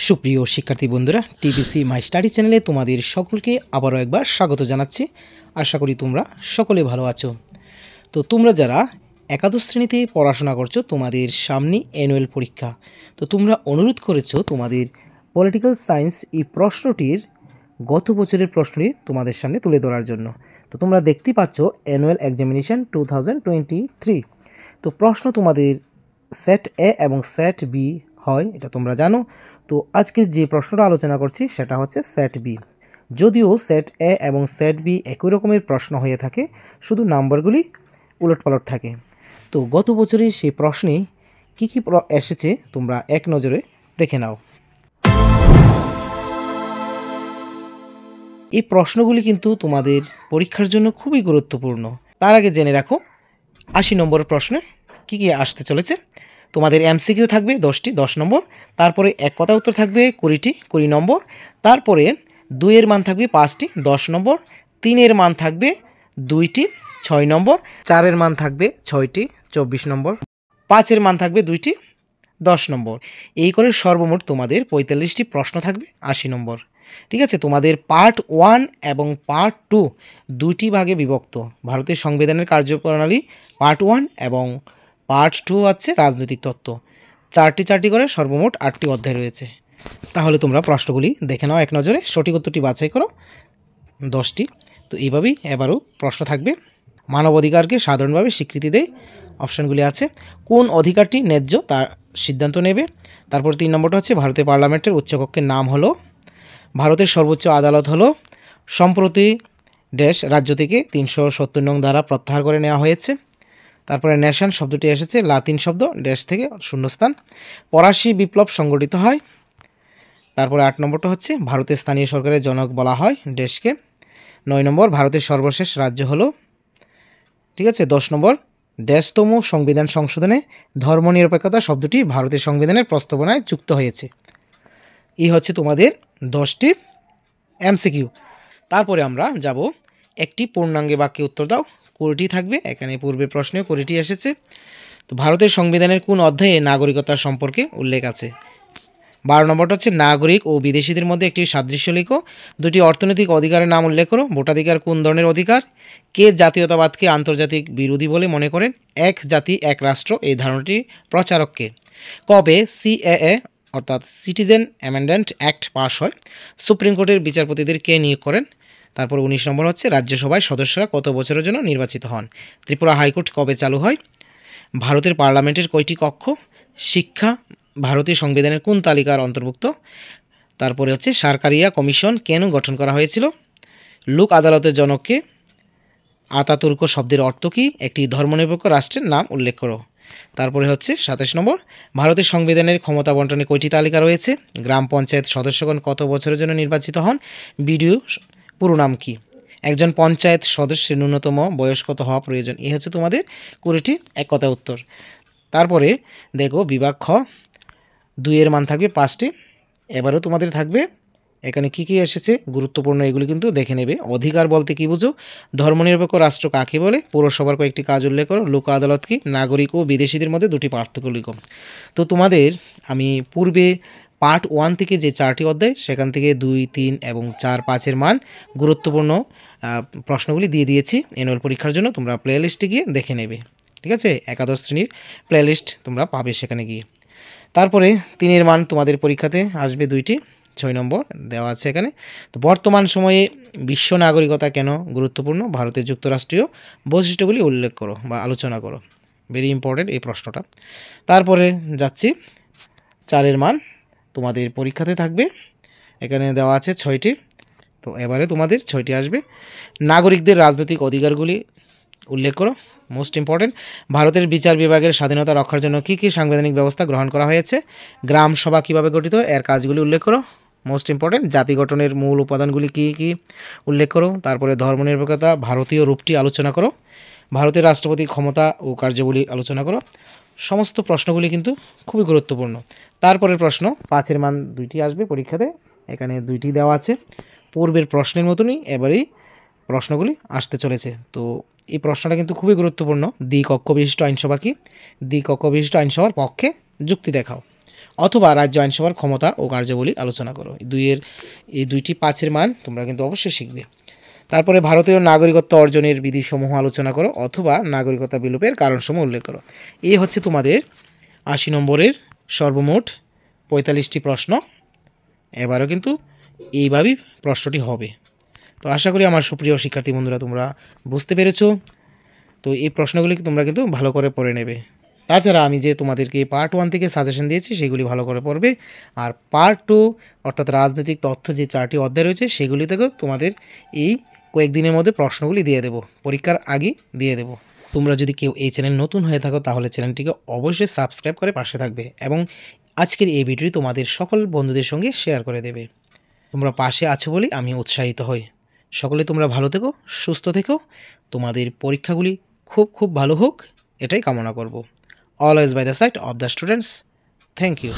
সুপ্রিয় শিক্ষার্থী বন্ধুরা, টিবিসি মাই স্টাডি চ্যানেলে তোমাদের সকলকে আবারও একবার স্বাগত জানাচ্ছি। আশা করি তোমরা সকলে ভালো আছো। তো তোমরা যারা একাদশ শ্রেণীতে পড়াশোনা করছো, তোমাদের সামনে অ্যানুয়াল পরীক্ষা। তো তোমরা অনুরোধ করেছো তোমাদের পলিটিক্যাল সায়েন্স এই প্রশ্নটির গত বছরের প্রশ্নটি তোমাদের সামনে তুলে ধরার জন্য। তো তোমরা দেখতে পাচ্ছ অ্যানুয়াল এক্সামিনেশন 2023। তো প্রশ্ন তোমাদের সেট এ এবং সেট বি হয়, এটা তোমরা জানো। তো আজকের যে প্রশ্নটা আলোচনা করছি সেটা হচ্ছে সেট বি। যদিও সেট এ এবং সেট বি একই রকমের প্রশ্ন হয়ে থাকে, শুধু নাম্বারগুলি উলটপালট থাকে। তো গত বছরে সেই প্রশ্নে কী কী এসেছে তোমরা এক নজরে দেখে নাও। এই প্রশ্নগুলি কিন্তু তোমাদের পরীক্ষার জন্য খুবই গুরুত্বপূর্ণ। তার আগে জেনে রাখো 80 নম্বরের প্রশ্নে কী কী আসতে চলেছে। তোমাদের এমসিকিউ থাকবে 10টি, 10 নম্বর। তারপরে এক কথা উত্তর থাকবে 20টি, 20 নম্বর। তারপরে 2-এর মান থাকবে 5টি, 10 নম্বর। 3-এর মান থাকবে 2টি, 6 নম্বর। 4-এর মান থাকবে 6টি, 24 নম্বর। 5-এর মান থাকবে 2টি, 10 নম্বর। এই করে সর্বমোট তোমাদের 45টি প্রশ্ন থাকবে 80 নম্বর। ঠিক আছে, তোমাদের পার্ট 1 এবং পার্ট 2 দুইটি ভাগে বিভক্ত। ভারতের সংবিধানের কার্যপ্রণালী পার্ট 1 এবং পার্ট 2 হচ্ছে রাজনৈতিক তত্ত্ব। 4টি করে সর্বমোট 8টি অধ্যায় রয়েছে। তাহলে তোমরা প্রশ্নগুলি দেখে নাও এক নজরে, সঠিক উত্তরটি বাছাই করো 10টি। তো এইভাবেই এবারও প্রশ্ন থাকবে। মানবাধিকারকে সাধারণভাবে স্বীকৃতি দেয়, অপশানগুলি আছে। কোন অধিকারটি ন্যায্য তার সিদ্ধান্ত নেবে। তারপর 3 নম্বরটা হচ্ছে ভারতের পার্লামেন্টের উচ্চকক্ষের নাম হলো। ভারতের সর্বোচ্চ আদালত হলো। সম্প্রতি দেশ রাজ্য থেকে 370 নং ধারা প্রত্যাহার করে নেওয়া হয়েছে। তারপরে নেশন শব্দটি এসেছে লাতিন শব্দ, দেশ থেকে শূন্যস্থান। ফরাসি বিপ্লব সংগঠিত হয়। তারপরে 8 নম্বরটা হচ্ছে ভারতের স্থানীয় সরকারের জনক বলা হয় দেশকে। 9 নম্বর ভারতের সর্বশেষ রাজ্য হলো। ঠিক আছে, 10 নম্বর দেশতম সংবিধান সংশোধনে ধর্মনিরপেক্ষতা শব্দটি ভারতের সংবিধানের প্রস্তাবনায় যুক্ত হয়েছে। এই হচ্ছে তোমাদের 10টি এমসিকিউ। তারপরে আমরা যাব একটি পূর্ণাঙ্গে বাক্যে উত্তর দাও। 20টি থাকবে, এখানে পূর্বের প্রশ্নেও 20টি এসেছে। তো ভারতের সংবিধানের কোন অধ্যায়ে নাগরিকতার সম্পর্কে উল্লেখ আছে। 12 নম্বরটা হচ্ছে নাগরিক ও বিদেশিদের মধ্যে একটি সাদৃশ্য লেখো। 2টি অর্থনৈতিক অধিকারের নাম উল্লেখ করো। ভোটাধিকার কোন ধরনের অধিকার। কে জাতীয়তাবাদকে আন্তর্জাতিক বিরোধী বলে মনে করেন। এক জাতি এক রাষ্ট্র এই ধারণাটি প্রচারককে। কবে সিএএ অর্থাৎ সিটিজেন অ্যামেন্ডমেন্ট অ্যাক্ট পাস হয়। সুপ্রিম কোর্টের বিচারপতিদের কে নিয়োগ করেন। তারপর 19 নম্বর হচ্ছে রাজ্যসভায় সদস্যরা কত বছরের জন্য নির্বাচিত হন। ত্রিপুরা হাইকোর্ট কবে চালু হয়। ভারতের পার্লামেন্টের কয়টি কক্ষ। শিক্ষা ভারতীয় সংবিধানের কোন তালিকার অন্তর্ভুক্ত। তারপরে হচ্ছে সরকারিয়া কমিশন কেন গঠন করা হয়েছিল। লোক আদালতের জনককে। আতাতুর্ক শব্দের অর্থ কী। একটি ধর্মনিরপেক্ষ রাষ্ট্রের নাম উল্লেখ করো। তারপরে হচ্ছে 27 নম্বর ভারতের সংবিধানের ক্ষমতা বন্টনে কয়টি তালিকা রয়েছে। গ্রাম পঞ্চায়েত সদস্যগণ কত বছরের জন্য নির্বাচিত হন। বিডিও পুরো নাম কি। একজন পঞ্চায়েত সদস্যের ন্যূনতম বয়স কত হওয়া প্রয়োজন। এই হচ্ছে তোমাদের 20টি এক কথা উত্তর। তারপরে দেখো বিভাগ খ, 2-এর মান থাকবে 5টি। এবারও তোমাদের থাকবে এখানে কি কি এসেছে গুরুত্বপূর্ণ, এগুলি কিন্তু দেখে নেবে। অধিকার বলতে কি বুঝো। ধর্মনিরপেক্ষ রাষ্ট্র কাকে বলে। পৌরসভার কয়েকটি কাজ উল্লেখ করো। লোক আদালত কি। নাগরিক ও বিদেশিদের মধ্যে 2টি পার্থক্য লিখো। তো তোমাদের আমি পূর্বে পার্ট 1 থেকে যে 4টি অধ্যায় সেখান থেকে 2, 3 এবং 4, 5-এর মান গুরুত্বপূর্ণ প্রশ্নগুলি দিয়ে দিয়েছি অ্যানুয়াল পরীক্ষার জন্য। তোমরা প্লেলিস্টে গিয়ে দেখে নেবে। ঠিক আছে, একাদশ শ্রেণীর প্লেলিস্ট তোমরা পাবে সেখানে গিয়ে। তারপরে 3-এর মান তোমাদের পরীক্ষাতে আসবে 2টি, 6 নম্বর দেওয়া আছে এখানে। তো বর্তমান সময়ে বিশ্ব নাগরিকতা কেন গুরুত্বপূর্ণ। ভারতের যুক্তরাষ্ট্রীয় বৈশিষ্ট্যগুলি উল্লেখ করো বা আলোচনা করো। ভেরি ইম্পর্টেন্ট এই প্রশ্নটা। তারপরে যাচ্ছি 4-এর মান তোমাদের পরীক্ষাতে থাকবে, এখানে দেওয়া আছে 6টি। তো এবারে তোমাদের 6টি আসবে। নাগরিকদের রাজনৈতিক অধিকারগুলি উল্লেখ করো, মোস্ট ইম্পর্টেন্ট। ভারতের বিচার বিভাগের স্বাধীনতা রক্ষার জন্য কী কী সাংবিধানিক ব্যবস্থা গ্রহণ করা হয়েছে। গ্রাম সভা কীভাবে গঠিত, এর কাজগুলি উল্লেখ করো, মোস্ট ইম্পর্টেন্ট। জাতি গঠনের মূল উপাদানগুলি কী কী উল্লেখ করো। তারপরে ধর্মনিরপেক্ষতা ভারতীয় রূপটি আলোচনা করো। ভারতের রাষ্ট্রপতির ক্ষমতা ও কার্যাবলী আলোচনা করো। সমস্ত প্রশ্নগুলি কিন্তু খুবই গুরুত্বপূর্ণ। তারপরের প্রশ্ন 5-এর মান 2টি আসবে পরীক্ষাতে, এখানে 2টি দেওয়া আছে। পূর্বের প্রশ্নের মতনই এবারেই প্রশ্নগুলি আসতে চলেছে। তো এই প্রশ্নটা কিন্তু খুবই গুরুত্বপূর্ণ। দ্বিকক্ষ বিশিষ্ট আইনসভা কি। দ্বিকক্ষ বিশিষ্ট আইনসভার পক্ষে যুক্তি দেখাও। অথবা রাজ্য আইনসভার ক্ষমতা ও কার্যাবলী আলোচনা করো। এই দুইটি 5-এর মান তোমরা কিন্তু অবশ্যই শিখবে। তারপরে ভারতীয় নাগরিকত্ব অর্জনের বিধিসমূহ আলোচনা করো অথবা নাগরিকতা বিলোপের কারণসমূহ উল্লেখ করো। এই হচ্ছে তোমাদের 80 নম্বরের সর্বমোট 45টি প্রশ্ন। এবারও কিন্তু এইভাবেই প্রশ্নটি হবে। তো আশা করি আমার সুপ্রিয় শিক্ষার্থী বন্ধুরা তোমরা বুঝতে পেরেছো। তো এই প্রশ্নগুলি তোমরা কিন্তু ভালো করে পড়ে নেবে। তাছাড়া আমি যে তোমাদেরকে পার্ট 1 থেকে সাজেশন দিয়েছি সেগুলি ভালো করে পড়বে, আর পার্ট 2 অর্থাৎ রাজনৈতিক তথ্য যে 4টি অধ্যায় রয়েছে সেগুলি থেকেও তোমাদের এই কয়েকদিনের মধ্যে প্রশ্নগুলি দিয়ে দেবো, পরীক্ষার আগে দিয়ে দেবো। তোমরা যদি কেউ এই চ্যানেল নতুন হয়ে থাকো তাহলে চ্যানেলটিকে অবশ্যই সাবস্ক্রাইব করে পাশে থাকবে এবং আজকের এই ভিডিওটি তোমাদের সকল বন্ধুদের সঙ্গে শেয়ার করে দেবে। তোমরা পাশে আছো বলেই আমি উৎসাহিত হই। সকলে তোমরা ভালো থেকো, সুস্থ থেকো, তোমাদের পরীক্ষাগুলি খুব খুব ভালো হোক এটাই কামনা করব। Always by the side of the students. Thank you.